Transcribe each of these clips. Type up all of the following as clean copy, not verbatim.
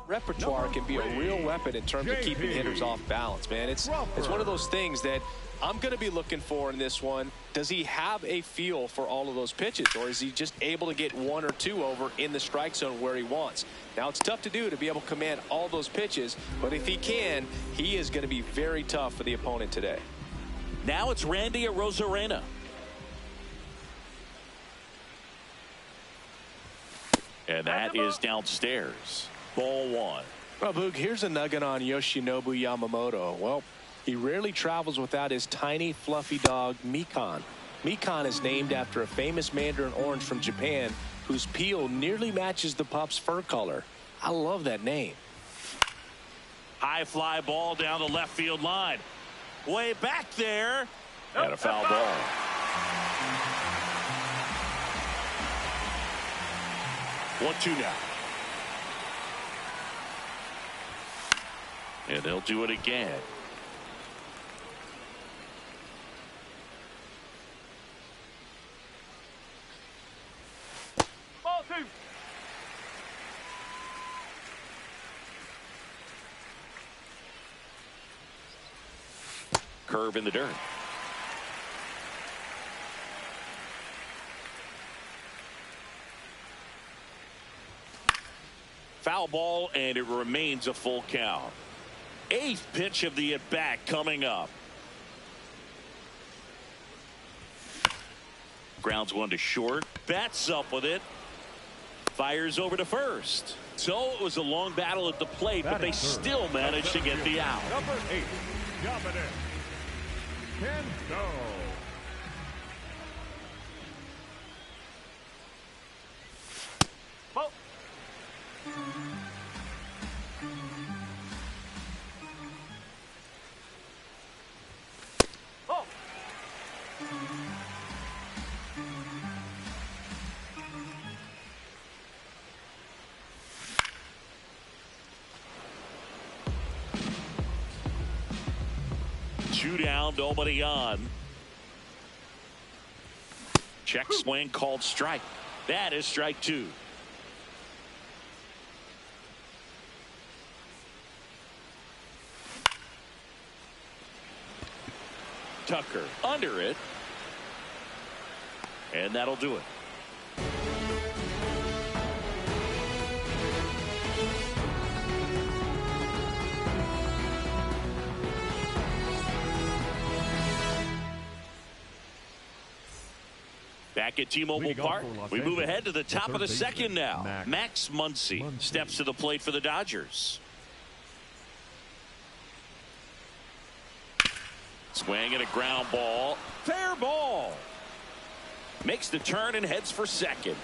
Repertoire can be a real weapon in terms of keeping hitters off balance, man. It's one of those things that I'm going to be looking for in this one. Does he have a feel for all of those pitches, or is he just able to get one or two over in the strike zone where he wants? Now, it's tough to do to be able to command all those pitches, but if he can, he is going to be very tough for the opponent today. Now it's Randy Arozarena. And that is downstairs. Ball one. Well, Boog, here's a nugget on Yoshinobu Yamamoto. Well, he rarely travels without his tiny, fluffy dog, Mikan. Mikan is named after a famous mandarin orange from Japan whose peel nearly matches the pup's fur color. I love that name. High fly ball down the left field line. Way back there. And a foul ball. 1-2 now. And they'll do it again. Ball two. Curve in the dirt. Foul ball, and it remains a full count. Eighth pitch of the at-bat coming up. Grounds one to short. Bats up with it. Fires over to first. So it was a long battle at the plate, but they still managed to get the out. Number 8, Dominic Canto. Ball. Ball. Two down, nobody on. Check swing called strike. That is strike two. Tucker under it. And that'll do it. Back at T-Mobile Park, we move ahead to the top of the second now. Max Muncy steps to the plate for the Dodgers. Swing and a ground ball. Fair ball. Makes the turn and heads for second.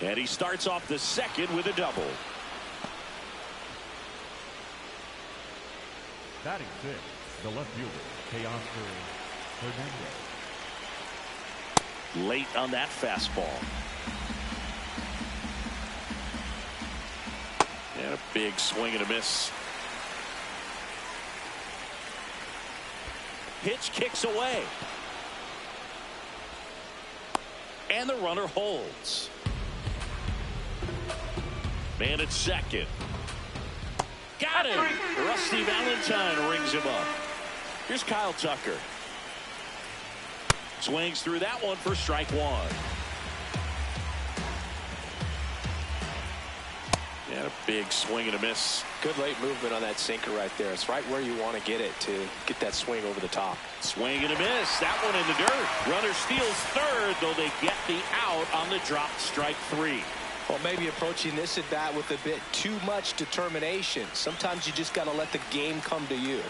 And he starts off the second with a double. Batting fifth, the left fielder, Teoscar Hernandez. Late on that fastball. And a big swing and a miss. Pitch kicks away. And the runner holds. Man at second. Got him. Rusty Valentine rings him up. Here's Kyle Tucker. Swings through that one for strike one. And a big swing and a miss. Good late movement on that sinker right there. It's right where you want to get it to get that swing over the top. Swing and a miss. That one in the dirt. Runner steals third, though they get the out on the drop, strike three. Well, maybe approaching this at bat with a bit too much determination. Sometimes you just got to let the game come to you.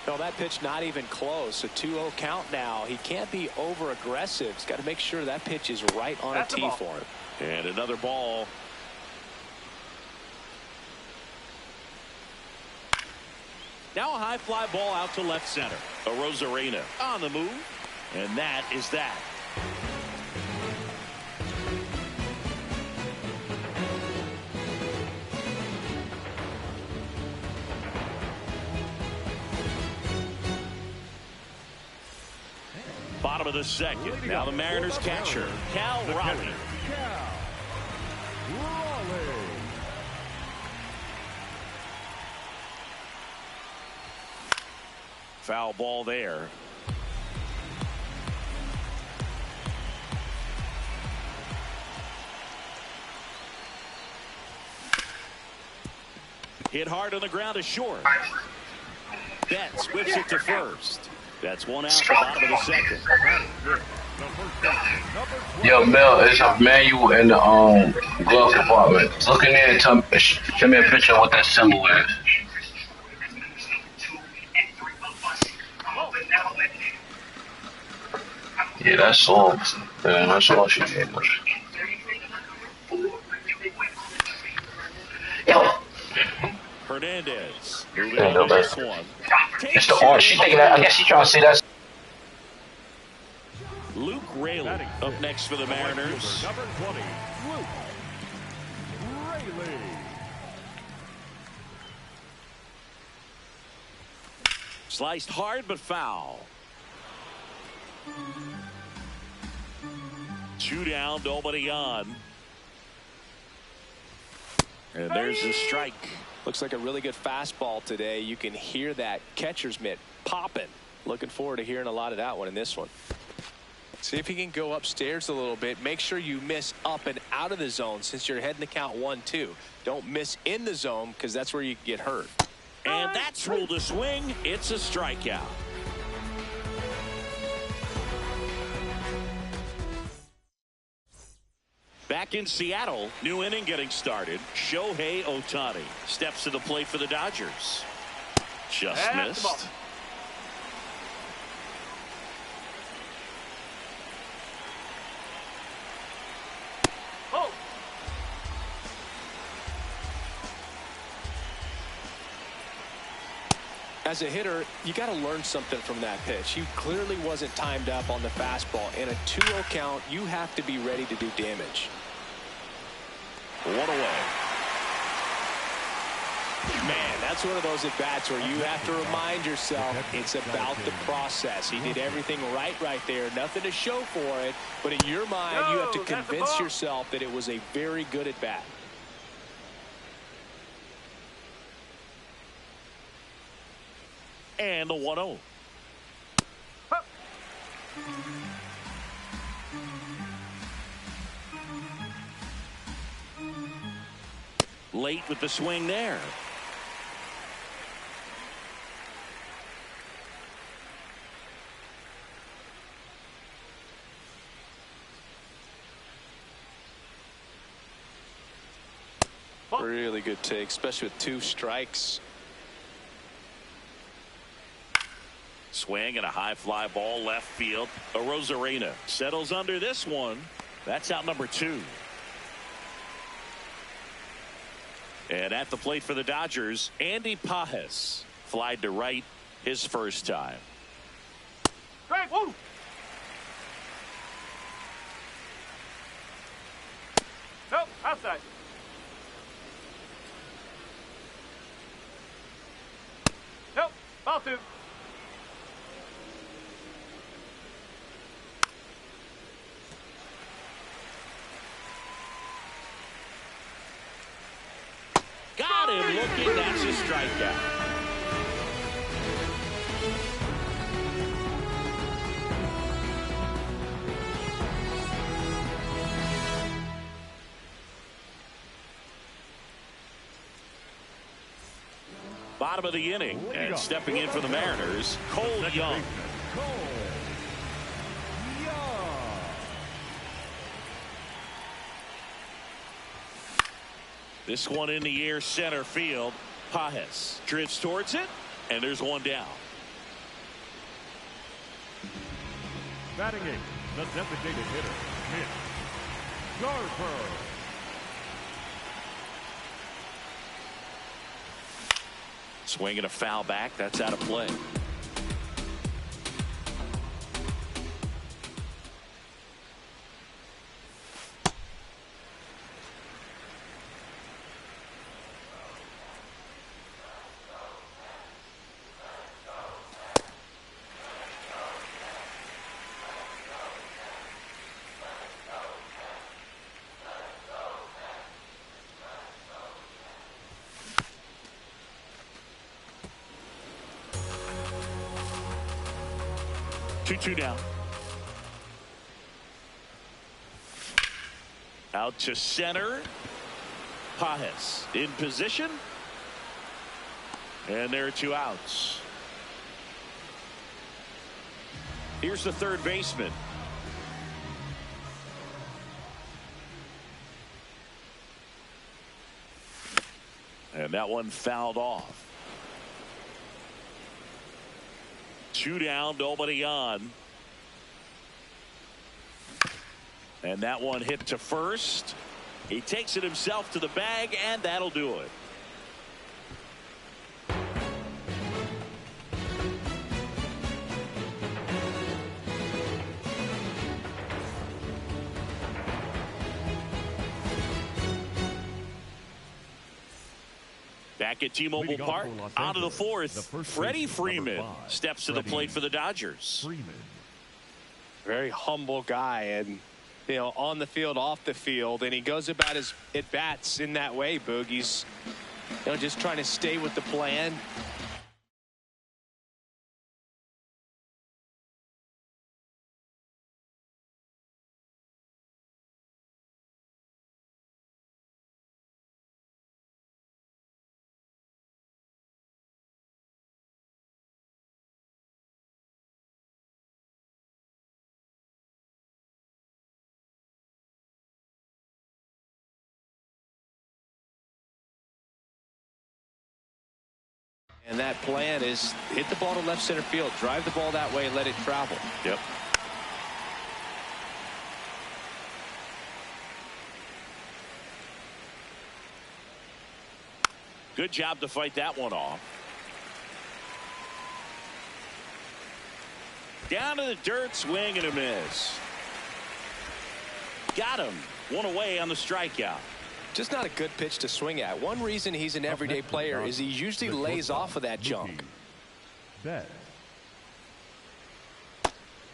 No, that pitch not even close. A 2-0 count now. He can't be over aggressive. He's got to make sure that pitch is right on a tee for him. And another ball. Now a high fly ball out to left center. Arozarena on the move. And that is that. Bottom of the second. Now the Mariners catcher, Cal Raleigh. Foul ball there. Hit hard on the ground to short. Betts whips it to first. That's one out at the bottom of the second. Yo, Mel, it's a manual in the glove compartment. Look in there and tell me a picture of what that symbol is. Yeah, that's all. Man, that's all she gave us. Yo. Hernandez moving on to this one. It's the orange. She thinking that. I guess she trying to see that. Luke Raley up next for the Mariners. Number 20, Luke Raley. Sliced hard but foul. 2 down, nobody on. And there's a strike. Looks like a really good fastball today. You can hear that catcher's mitt popping. Looking forward to hearing a lot of that one in this one. See if he can go upstairs a little bit. Make sure you miss up and out of the zone since you're heading to count 1-2. Don't miss in the zone because that's where you get hurt. And that's ruled a swing. It's a strikeout. Back in Seattle, new inning getting started. Shohei Ohtani steps to the plate for the Dodgers. Just missed. As a hitter, you got to learn something from that pitch. He clearly wasn't timed up on the fastball. In a 2-0 count, you have to be ready to do damage. 1 away. Man, that's one of those at-bats where you have to remind yourself it's about the process. He did everything right there. Nothing to show for it. But in your mind, you have to convince yourself that it was a very good at-bat. And the 1-0. Late with the swing there. Really good take, especially with 2 strikes. Swing and a high fly ball left field. Arozarena settles under this one. That's out number 2. And at the plate for the Dodgers, Andy Pages flied to right his first time. Great, woo! Nope, outside. Nope, ball 2. Got him looking. That's a strikeout. Bottom of the inning, and stepping in for the Mariners, Cole Young. This one in the air, center field. Pages drifts towards it, and there's one down. Batting 8, the designated hitter, Mitch Garver. Swinging a foul back. That's out of play. 2-2 down. Out to center. Pages in position. And there are 2 outs. Here's the third baseman. And that one fouled off. 2 down, nobody on. And that one hit to first. He takes it himself to the bag, and that'll do it. Back at T-Mobile Park, out of the fourth, Freddie Freeman steps to the plate for the Dodgers. Very humble guy, and on the field, off the field, and he goes about his at-bats in that way, Boog. He's just trying to stay with the plan. And that plan is hit the ball to left center field, drive the ball that way, and let it travel. Yep. Good job to fight that one off. Down to the dirt, swing and a miss. Got him. 1 away on the strikeout. Just not a good pitch to swing at. One reason he's an everyday player is he usually lays off of that junk. Bet.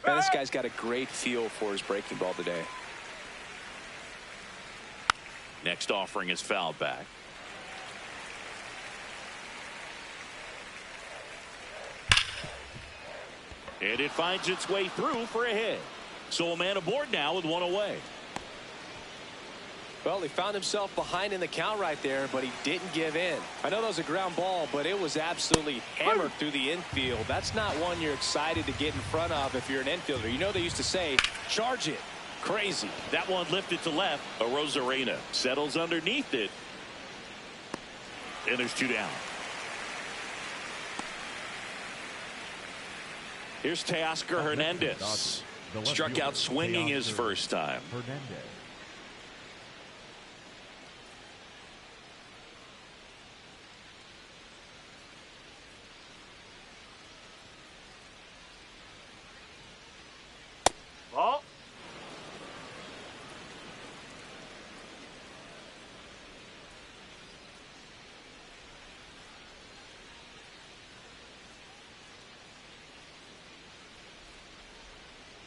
Man, this guy's got a great feel for his breaking ball today. Next offering is fouled back. And it finds its way through for a hit. So a man aboard now with 1 away. Well, he found himself behind in the count right there, but he didn't give in. I know that was a ground ball, but it was absolutely hammered through the infield. That's not one you're excited to get in front of if you're an infielder. They used to say, charge it. Crazy. That one lifted to left. Arozarena settles underneath it. And there's 2 down. Here's Teoscar Hernandez. Struck out swinging his first time. Hernandez. Ball.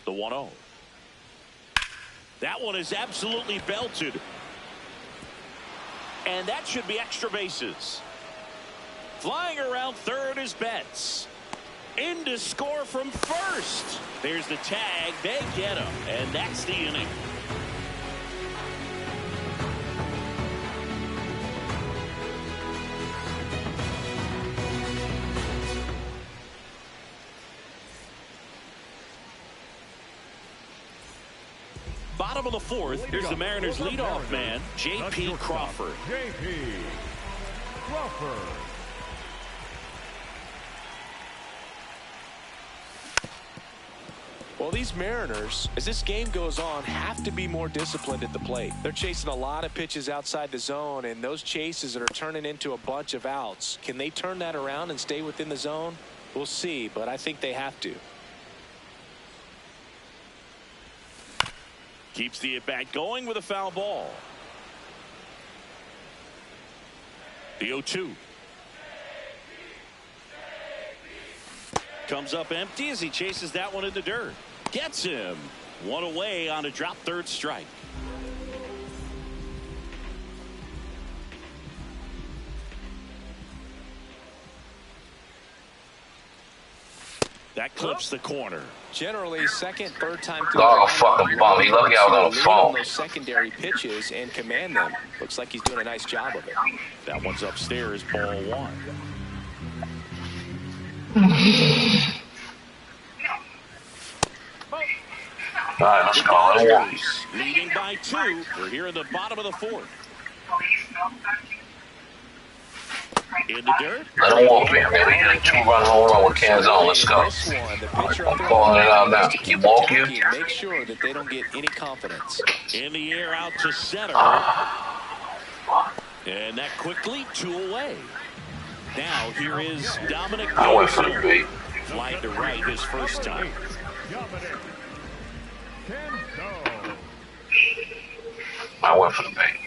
The 1-0. That one is absolutely belted. And that should be extra bases. Flying around third is Betts. In to score from first. There's the tag. They get him. And that's the inning. Bottom of the fourth. Here's the Mariners leadoff man, J.P. Crawford. J.P. Crawford. Well, these Mariners, as this game goes on, have to be more disciplined at the plate. They're chasing a lot of pitches outside the zone, and those chases are turning into a bunch of outs. Can they turn that around and stay within the zone? We'll see, but I think they have to. Keeps the at-bat going with a foul ball. The 0-2. Comes up empty as he chases that one in the dirt. Gets him. 1 away on a drop third strike. That clips the corner. Generally, second, third time through. Dog a fucking bum. He lucky I was on the phone. Those secondary pitches and command them. Looks like he's doing a nice job of it. That one's upstairs, ball one. All right, let's go. Let him walk. Leading by 2. We're here in the bottom of the 4th. In the dirt. Let him walk, man. We hit a 2-run home run with Canzone. Let's go. I'm calling it out now. You walk you. Make sure that they don't get any confidence. In the air out to center. And that quickly 2 away. Now here is Dominic. I went for the beat. Flying to right his first time. I went for the bait.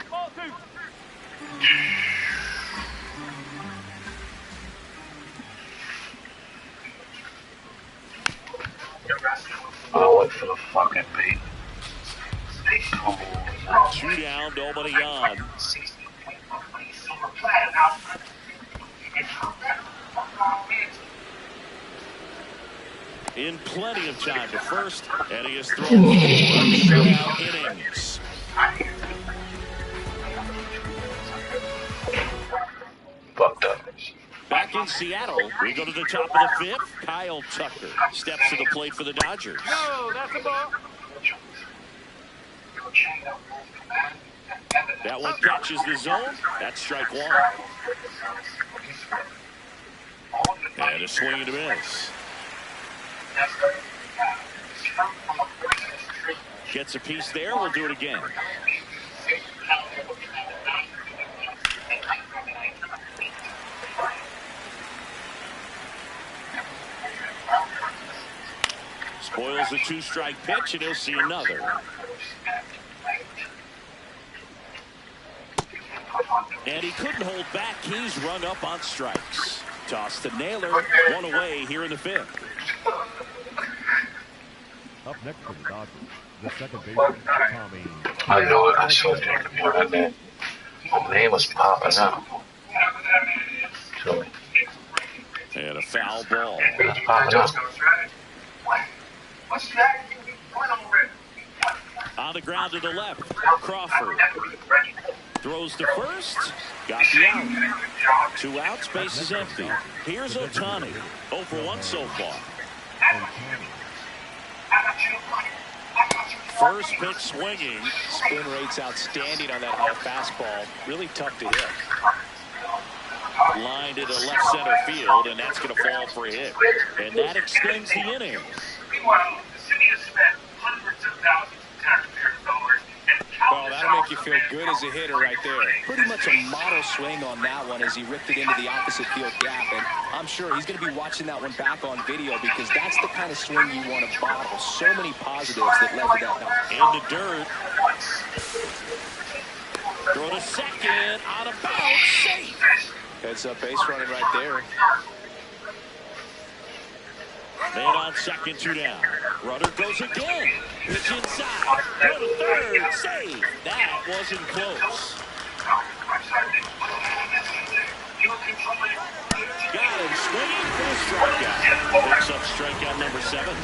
Ball 2. I went for the fucking beat. 2 down, nobody on. In plenty of time to first, and he has thrown 4 shutout innings. Fucked up. Back in Seattle, we go to the top of the 5th. Kyle Tucker steps to the plate for the Dodgers. No, that's a ball. That one catches the zone. That's strike 1. And a swing and a miss. Gets a piece there. We'll do it again. Spoils the 2-strike pitch, and he'll see another. And he couldn't hold back. He's rung up on strikes. Toss to Naylor. 1 away here in the 5th. Up next for the Dodgers, the second baseman, Tommy. I know it. I saw it right there. My name was popping up. And a foul ball. It's popping up. On the ground to the left. Crawford throws to first. Got the out. 2 outs. Base is empty. Here's Ohtani. 0 for 1 so far. First pitch swinging. Spin rate's outstanding on that high fastball. Really tough to hit. Lined into left center field, and that's going to fall for a hit. And that extends the inning. Meanwhile, the city has spent hundreds of thousands of taxpayers' dollars and Well, that'll make you feel good as a hitter right there. Pretty much a model swing on that one as he ripped it into the opposite field gap. And I'm sure he's going to be watching that one back on video because that's the kind of swing you want to bottle. So many positives that led to that knock. In the dirt. Throw to second. Out of bounds. Safe. Heads up base running right there. Made on second, 2 down. Runner goes again. Pitch inside. Go to third. Save. That wasn't close. Got him swinging for the strikeout. Picks up strikeout number 7.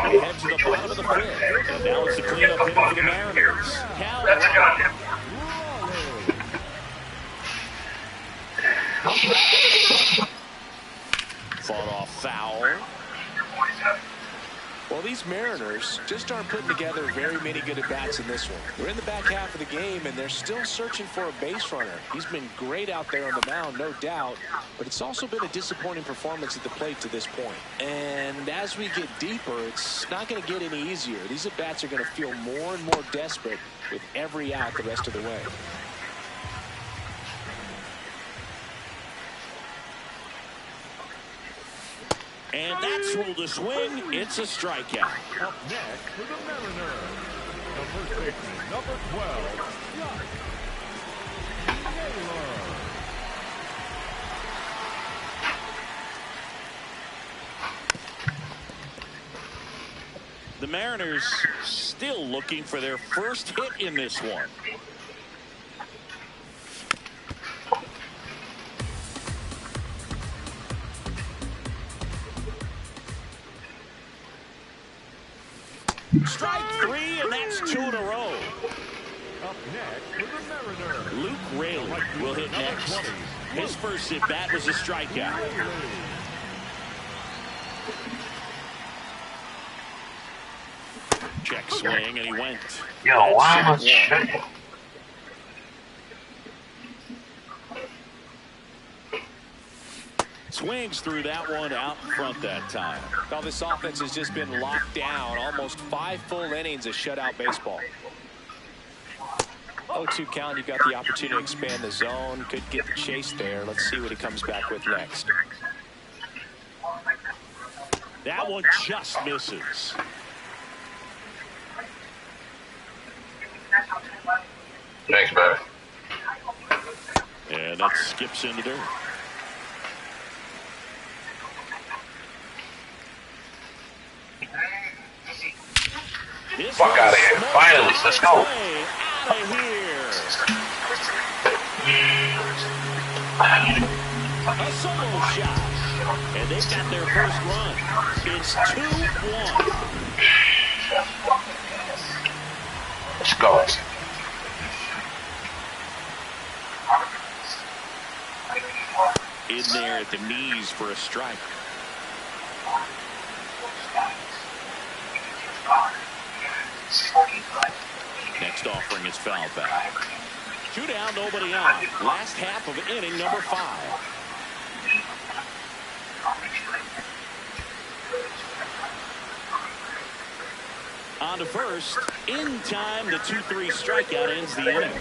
They head to the bottom of the 5th. And now it's the cleanup hitter for the Mariners. Cal Raleigh. Fought off foul. Well, these Mariners just aren't putting together very many good at-bats in this one. We're in the back half of the game, and they're still searching for a base runner. He's been great out there on the mound, no doubt, but it's also been a disappointing performance at the plate to this point. And as we get deeper, it's not going to get any easier. These at-bats are going to feel more and more desperate with every out the rest of the way. And that's ruled a swing. It's a strikeout. Up next for the Mariners, the first baseman, number 12, Josh Naylor. The Mariners still looking for their first hit in this one. Strike 3, and that's 2 in a row. Up next for the Mariners, Luke Raley will hit next. His first at bat was a strikeout. Check swing, and he went. Yo, why am I checking? Swings through that one out in front that time. Well, this offense has just been locked down. Almost 5 full innings of shutout baseball. 0-2 count. You've got the opportunity to expand the zone. Could get the chase there. Let's see what he comes back with next. That one just misses. Thanks, baby. And that skips into dirt. Fuck out of here. Finally, let's go. Out of here. A solo shot. And they've got their first run. It's 2-1. Let's go. In there at the knees for a strike. Next offering is foul back. 2 down, nobody on. Last half of inning number 5. On to first. In time, the 2-3 strikeout ends the inning.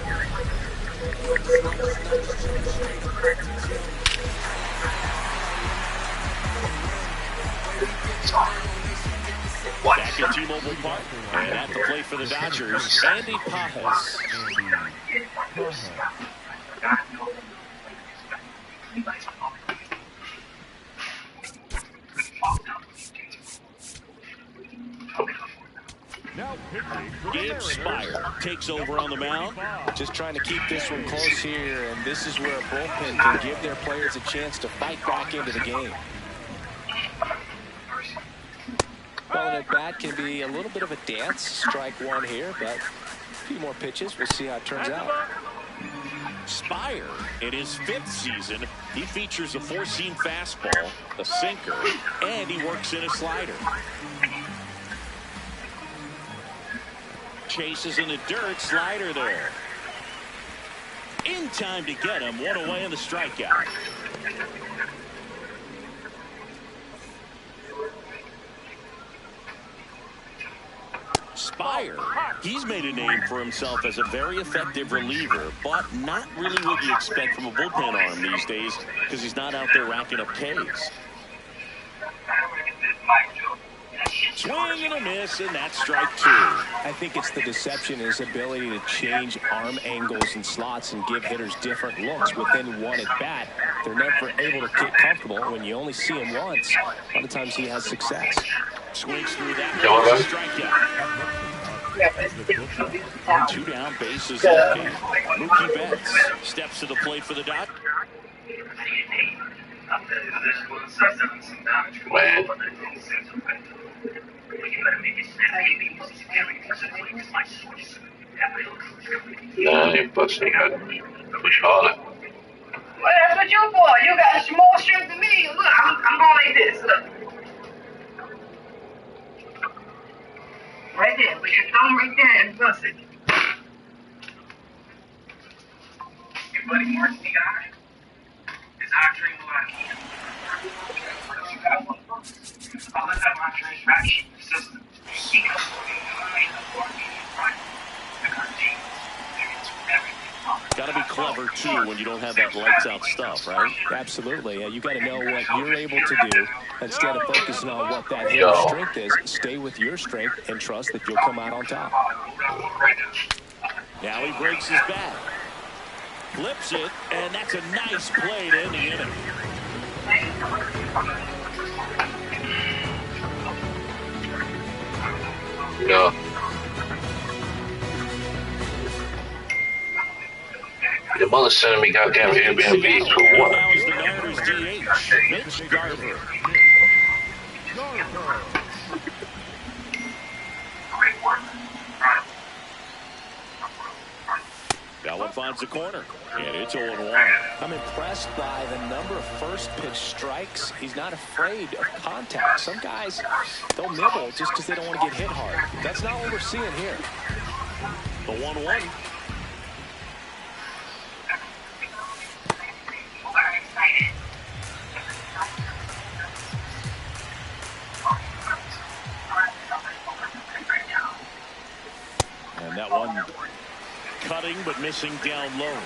Back at T-Mobile Park, and at the plate for the Dodgers, Andy Pages. now pitching for the Gabe Mariners. Spire takes over on the mound. Just trying to keep this one close here, and this is where a bullpen can give their players a chance to fight back into the game. Well, an at-bat can be a little bit of a dance. Strike 1 here, but a few more pitches. We'll see how it turns out. Spire, in his 5th season, he features a 4-seam fastball, a sinker, and he works in a slider. Chases in the dirt, slider there. In time to get him, 1 away in the strikeout. Spire, he's made a name for himself as a very effective reliever, but not really what you expect from a bullpen arm these days because he's not out there racking up Ks. Swing and a miss, and that's strike 2. I think it's the deception, his ability to change arm angles and slots and give hitters different looks within one at bat. They're never able to get comfortable. When you only see him once, a lot of times he has success. Swings through that strikeout. 2 down, bases empty. Mookie Betts steps to the plate for the Dodgers. Man. Nah, you busting out. Push harder. Well, that's what you're for. You got more strength than me. Look, I'm going like this. Look. Right there. Put your thumb right there and bust it. Your buddy Martin, the guy, is our dream alive. I'll let that my dream back system. He goes Got to be clever, too, when you don't have that lights-out stuff, right? Absolutely. You got to know what you're able to do. Instead of focusing on what that hitter's strength is, stay with your strength and trust that you'll come out on top. Now he breaks his bat. Flips it, and that's a nice play to end the inning. No. Your mother sending me goddamn Airbnb for And what? now is the Mariners DH, Mitch Garver. Great work. That one finds the corner, and it's 0-1. I'm impressed by the number of first pitch strikes. He's not afraid of contact. Some guys, they'll nibble just because they don't want to get hit hard. That's not what we're seeing here. The 1-1. And that one cutting but missing down low.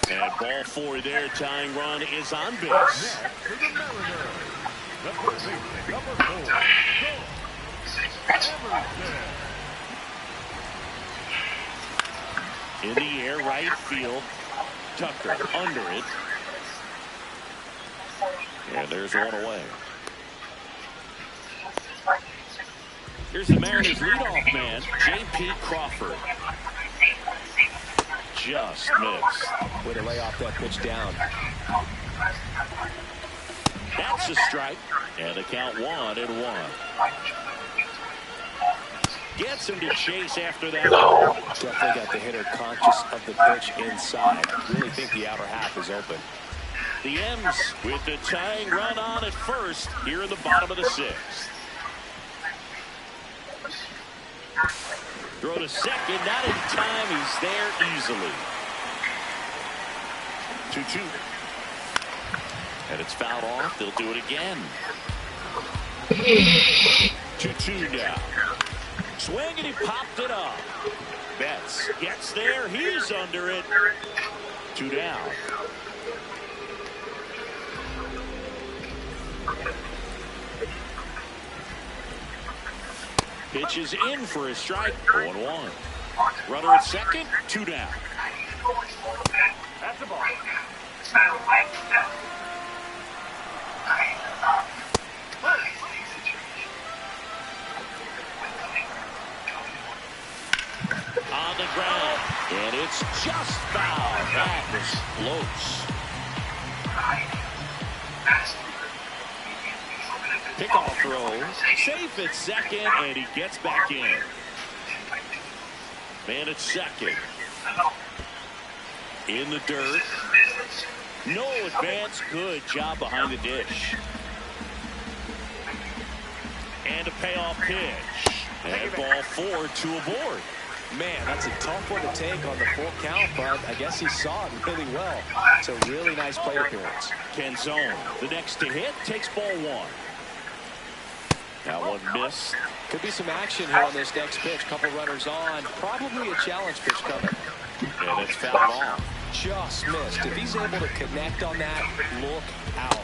And ball 4 there. Tying run is on base. In the air, right field. Tucker under it. And there's one away. Here's the Mariners leadoff man, J.P. Crawford. Just missed. Way to lay off that pitch down. That's a strike. And the count 1-1. Gets him to chase after that. Definitely got the hitter conscious of the pitch inside. Really think the outer half is open. The M's with the tying run on at first here in the bottom of the 6th. Throw to second, not in time. He's there easily. 2-2. And it's fouled off. They'll do it again. 2-2 now. Swing and he popped it up. Betts gets there. He's under it. 2 down. Pitch is in for a strike. 1-1. Runner at second. 2 down. That's the ball. On the ground. And it's just foul. That was close. Pickoff throw. Safe at second, and he gets back in. Man at second. In the dirt. No advance. Good job behind the dish. And a payoff pitch. And ball 4 to aboard. Man, that's a tough one to take on the full count, but I guess he saw it really well. It's a really nice plate appearance. Canzone, the next to hit, takes ball 1. That one missed. Could be some action here on this next pitch. Couple runners on. Probably a challenge pitch coming. And it's fouled off. Just missed. If he's able to connect on that, look out.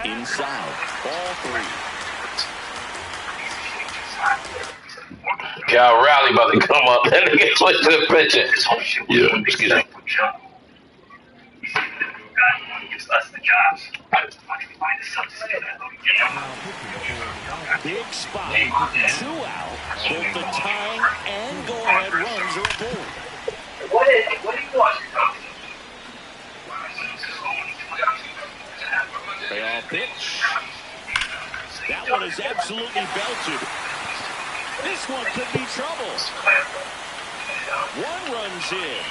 Inside. Ball 3. Cal Raleigh about to come up and they get switched to the pitcher. Yeah, excuse me. Gives us the jobs. Big spot. 2 out. Both the tying and go-ahead runs are aboard. What do you want? Payoff pitch. That one is absolutely belted. This one could be trouble. 1 runs in.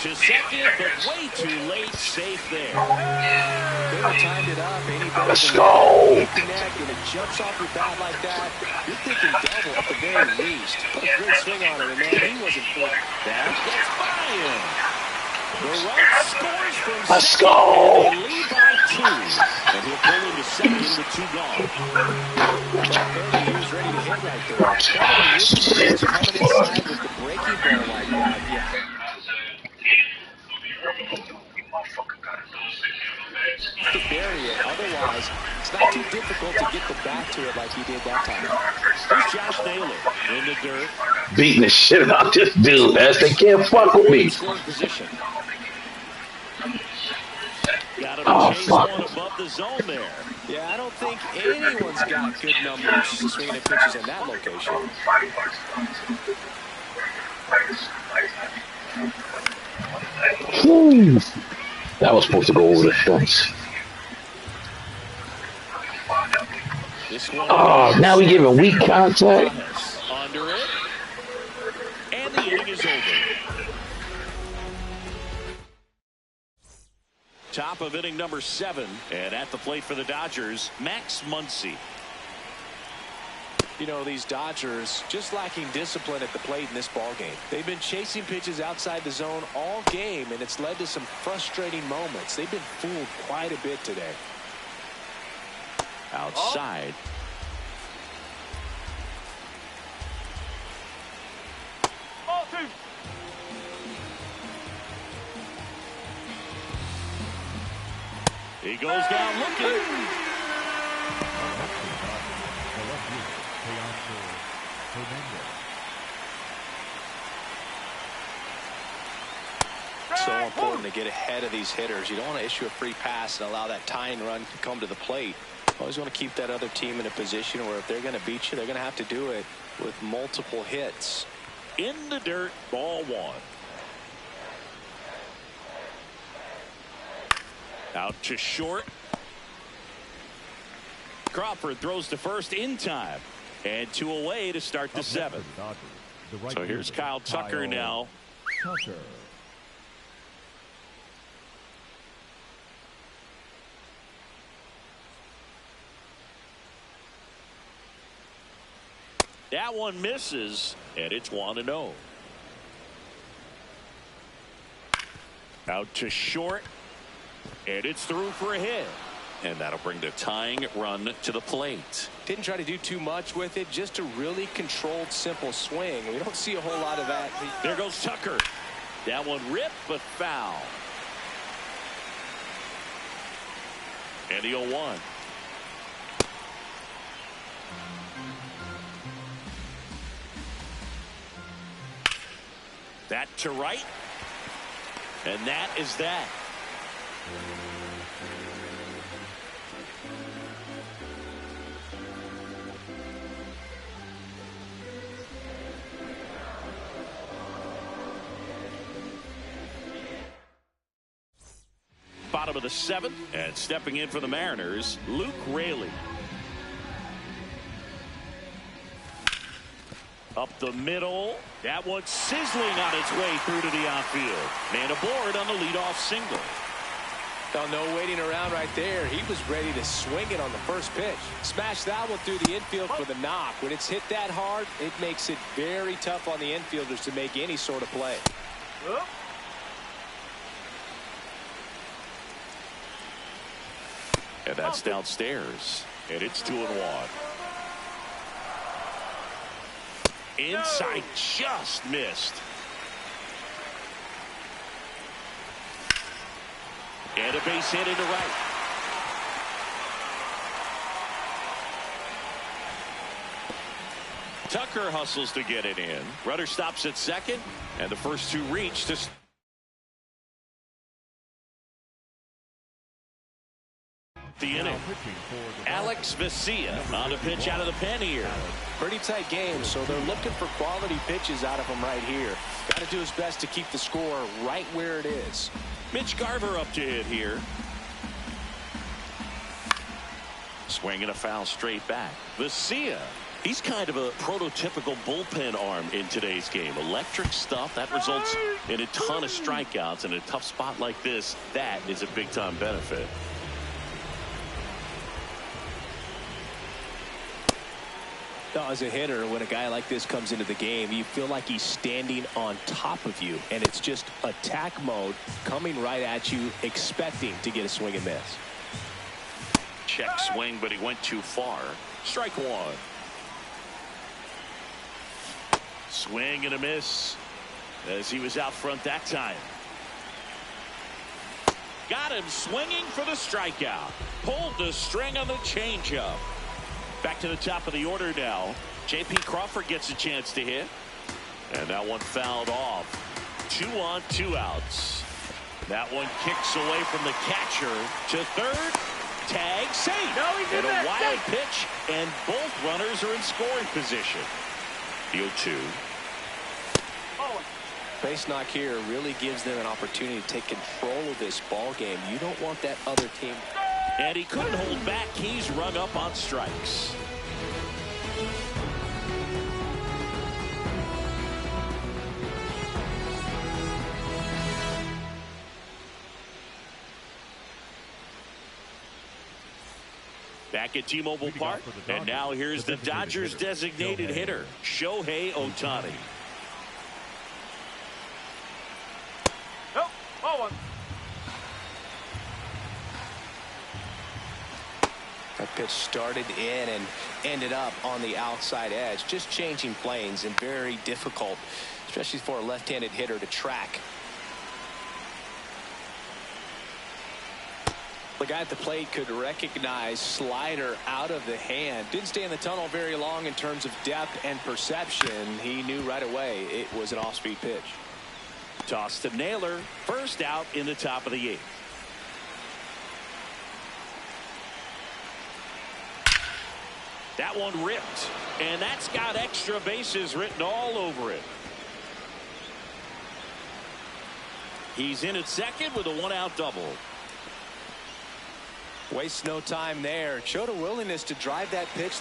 To second, but way too late. Safe there. They would timed it up. Any better Let's than go. that. Connect, and it jumps off your bat like that. You're thinking double at the very least. Put a great swing on it, and man, he wasn't for That gets by him. The right scores from Let's second. go. And they lead by 2. And he'll pull into second with 2 gone. He was ready to hit right there. It's coming inside with the breaking ball like that. Yeah. To bury it. Otherwise, it's not too difficult to get the bat to it like he did that time. Here's Josh Naylor in the dirt. Beating the shit out this dude, as they can't fuck with me. Scoring position. Got him to chase one above the zone there. Yeah, I don't think anyone's got good numbers swinging at pitches in that location. That was supposed to go over the fence. Oh, now we giving weak contact. Under it. And the inning is over. Top of inning number 7. And at the plate for the Dodgers, Max Muncy. You know, these Dodgers just lacking discipline at the plate in this ball game. They've been chasing pitches outside the zone all game, and it's led to some frustrating moments. They've been fooled quite a bit today. Outside. Ball 2. He goes down looking. So important to get ahead of these hitters. You don't want to issue a free pass and allow that tying run to come to the plate. Always want to keep that other team in a position where if they're going to beat you, they're going to have to do it with multiple hits. In the dirt, ball 1. Out to short. Crawford throws to first in time. And 2 away to start the 7th. So here's Kyle Tucker now. That one misses, and it's 1-0. Out to short, and it's through for a hit. And that'll bring the tying run to the plate. Didn't try to do too much with it, just a really controlled, simple swing. We don't see a whole lot of that. There goes Tucker. That one ripped, but foul. And the 0-1. That to right. And that is that. Bottom of the 7th, and stepping in for the Mariners, Luke Raley. Up the middle. That one sizzling on its way through to the outfield. Man aboard on the leadoff single. Oh, no waiting around right there. He was ready to swing it on the first pitch. Smash that one through the infield for the knock. When it's hit that hard, it makes it very tough on the infielders to make any sort of play. And that's downstairs. And it's 2-1. Inside, just missed. And a base hit into right. Tucker hustles to get it in. Runner stops at second, and the first 2 reach to the inning. Alex Vesia on a pitch out of the pen here. Pretty tight game, so they're looking for quality pitches out of him right here. Got to do his best to keep the score right where it is. Mitch Garver up to hit here. Swinging a foul straight back. Vesia, he's kind of a prototypical bullpen arm in today's game. Electric stuff that results in a ton of strikeouts. In a tough spot like this, that is a big-time benefit. As a hitter, when a guy like this comes into the game, you feel like he's standing on top of you, and it's just attack mode coming right at you, expecting to get a swing and miss. Check swing, but he went too far. Strike 1. Swing and a miss as he was out front that time. Got him swinging for the strikeout. Pulled the string on the changeup. Back to the top of the order now. J.P. Crawford gets a chance to hit. And that one fouled off. 2 on, 2 outs. That one kicks away from the catcher to third. Tag safe. No, he did and a that. wild pitch, and both runners are in scoring position. The 0-2. Oh. Base knock here really gives them an opportunity to take control of this ball game. You don't want that other team. And he couldn't hold back. He's rung up on strikes. Back at T-Mobile Park, and now here's the Dodgers designated hitter, Shohei Ohtani. Nope. Oh, one. That pitch started in and ended up on the outside edge, just changing planes, and very difficult, especially for a left-handed hitter to track. The guy at the plate could recognize slider out of the hand. Didn't stay in the tunnel very long in terms of depth and perception. He knew right away it was an off-speed pitch. Toss to Naylor. First out in the top of the 8th. That one ripped. And that's got extra bases written all over it. He's in at second with a 1-out double. Wastes no time there. Showed a willingness to drive that pitch.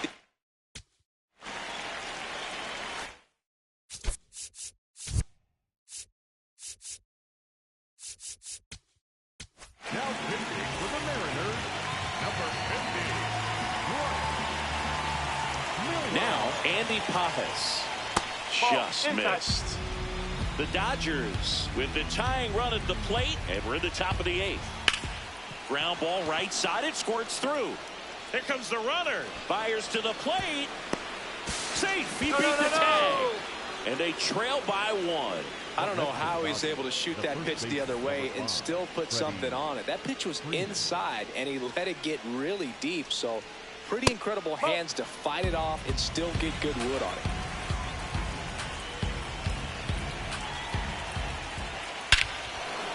Now pitching for the Mariners, number 50, Now Andy Pajas just missed. The Dodgers with the tying run at the plate, and we're in the top of the 8th. Ground ball right side, it squirts through. Here comes the runner. Fires to the plate. Safe. He beat the tag. And they trail by 1. I don't know how he's able to shoot that pitch the other way and still put something on it. That pitch was inside, and he let it get really deep. So pretty incredible hands to fight it off and still get good wood on it.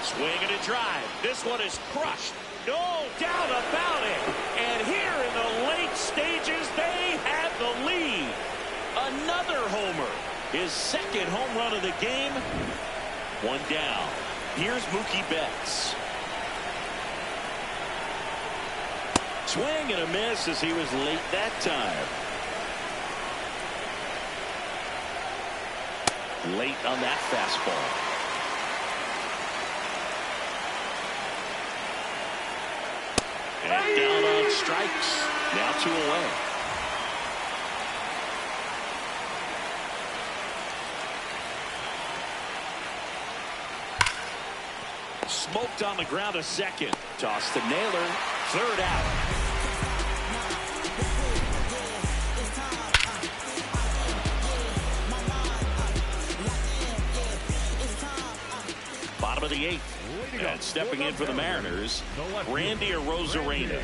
Swing and a drive. This one is crushed. No doubt about it. And here in the late stages, they have the lead. Another homer. His second home run of the game. 1 down. Here's Mookie Betts. Swing and a miss as he was late that time. Late on that fastball. And down on strikes. Now 2 away. Smoked on the ground a second. Toss to Naylor. 3rd out. Bottom of the 8th. And stepping in for the Mariners, Randy Arozarena.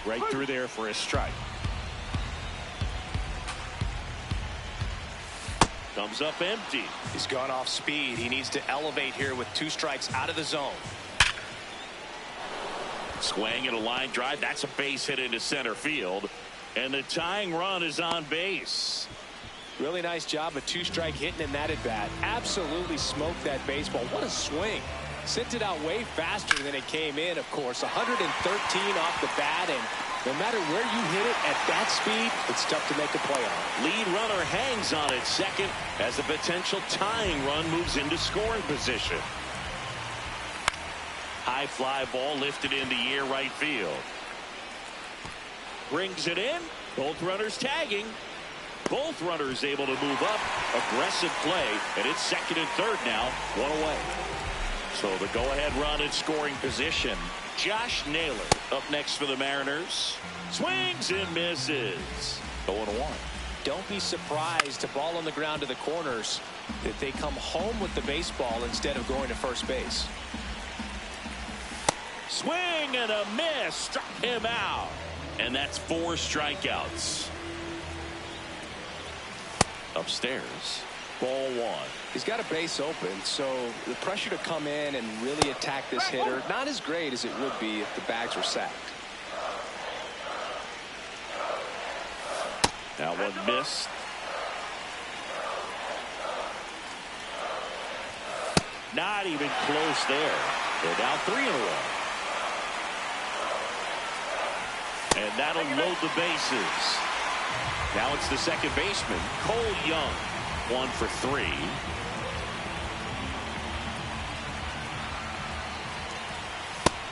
Right through there for a strike. Comes up empty. He's gone off speed. He needs to elevate here with 2 strikes out of the zone. Swing and a line drive. That's a base hit into center field. And the tying run is on base. Really nice job of 2-strike hitting in that at bat. Absolutely smoked that baseball. What a swing. Sent it out way faster than it came in, of course. 113 off the bat, and no matter where you hit it at that speed, it's tough to make a play on. Lead runner hangs on at second as the potential tying run moves into scoring position. High fly ball lifted into near right field. Brings it in. Both runners tagging. Both runners able to move up. Aggressive play, and it's 2nd and 3rd now. 1 away. So the go-ahead run in scoring position. Josh Naylor up next for the Mariners. Swings and misses. 0-1. Don't be surprised to ball on the ground to the corners that they come home with the baseball instead of going to first base. Swing and a miss. Struck him out. And that's 4 strikeouts. Upstairs, Ball one. He's got a base open, so the pressure to come in and really attack this hitter, not as great as it would be if the bags were sacked. That one missed. Not even close there. They're down 3 in a row. And that'll load the bases. Now it's the second baseman, Cole Young. 1 for 3.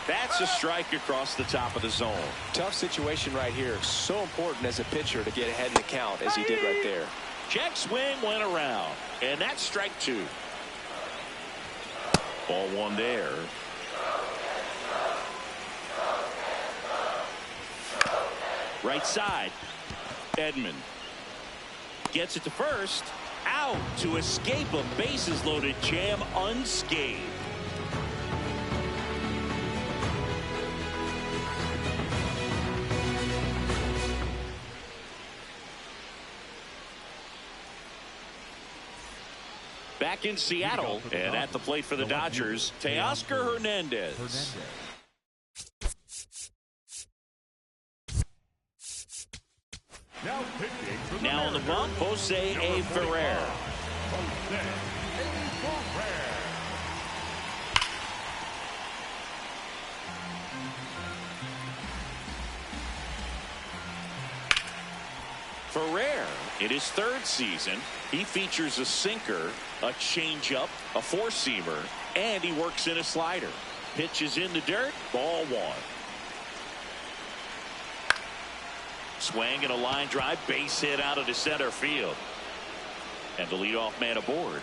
That's a strike across the top of the zone. Tough situation right here. So important as a pitcher to get ahead in the count as he did right there. Check swing went around. And that's strike 2. Ball one there. Right side. Edman gets it to first. Out to escape a bases loaded jam unscathed. Back in Seattle and at the plate for the Dodgers, Teoscar Hernandez. Now on the bump, Jose A. Ferrer. Ferrer, in his 3rd season, he features a sinker, a changeup, a 4-seamer, and he works in a slider. Pitches in the dirt, ball one. Swing and a line drive, base hit out of the center field. And the leadoff man aboard.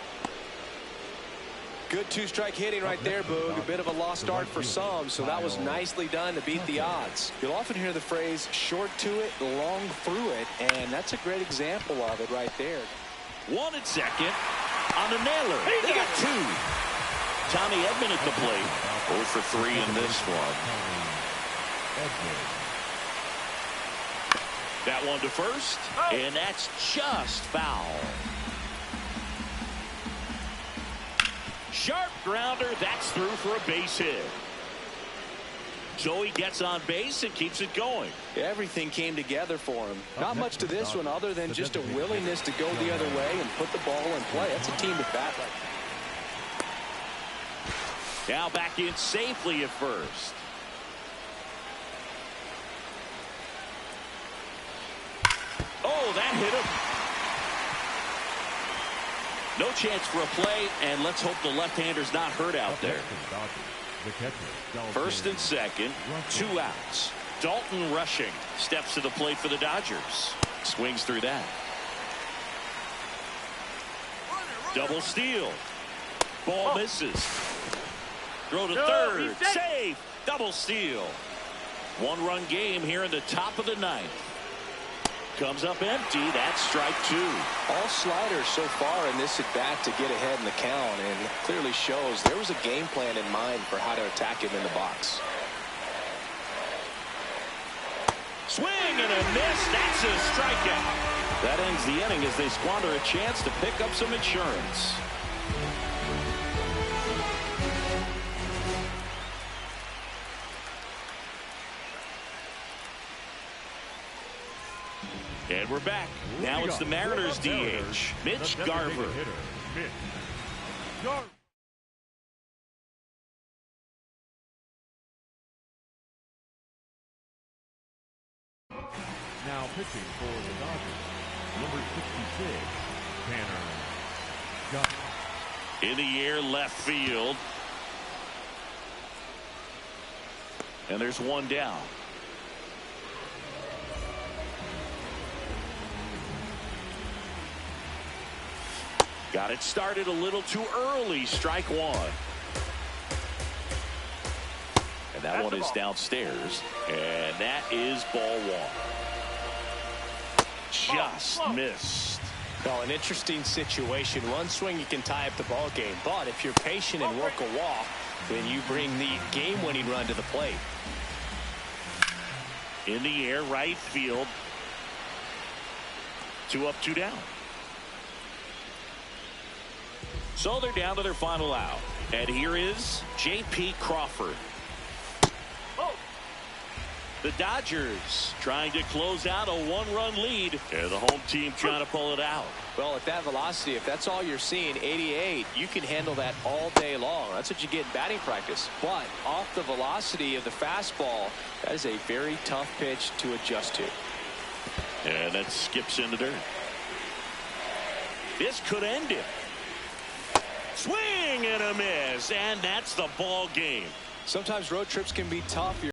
Good 2-strike hitting right there, Boog. A bit of a lost start for some, so that was nicely done to beat the odds. You'll often hear the phrase short to it, long through it, and that's a great example of it right there. 1 at second on the nailer. They got 2. Tommy Edman at the plate. 0 for 3 in this one. That one to first, and that's just foul. Sharp grounder, that's through for a base hit. Joey gets on base and keeps it going. Everything came together for him. Not much to this one other than just a willingness to go the other way and put the ball in play. That's a team at bat. Now back in safely at first. Oh, that hit him. No chance for a play, and let's hope the left-hander's not hurt out there. First and second, 2 outs. Dalton Rushing steps to the plate for the Dodgers. Swings through that. Double steal. Ball misses. Throw to third. Save. Double steal. 1-run game here in the top of the 9th. Comes up empty. That's strike 2. All sliders so far in this at bat to get ahead in the count, and clearly shows there was a game plan in mind for how to attack him in the box. Swing and a miss. That's a strikeout. That ends the inning as they squander a chance to pick up some insurance. And we're back. Now it's the Mariners DH, Mitch Garver. Now pitching for the Dodgers, number 66, Tanner Johnson. In the air, left field. And there's one down. Got it started a little too early. Strike 1. And that one is downstairs. And that is ball 1. Just missed. Well, an interesting situation. One swing, you can tie up the ball game. But if you're patient and work a walk, then you bring the game-winning run to the plate. In the air, right field. 2 up, 2 down. So they're down to their final out. And here is J.P. Crawford. Oh. The Dodgers trying to close out a one-run lead. And the home team trying to pull it out. Well, at that velocity, if that's all you're seeing, 88, you can handle that all day long. That's what you get in batting practice. But off the velocity of the fastball, that is a very tough pitch to adjust to. And that skips into dirt. This could end it. Swing and a miss, and that's the ball game. Sometimes road trips can be tough.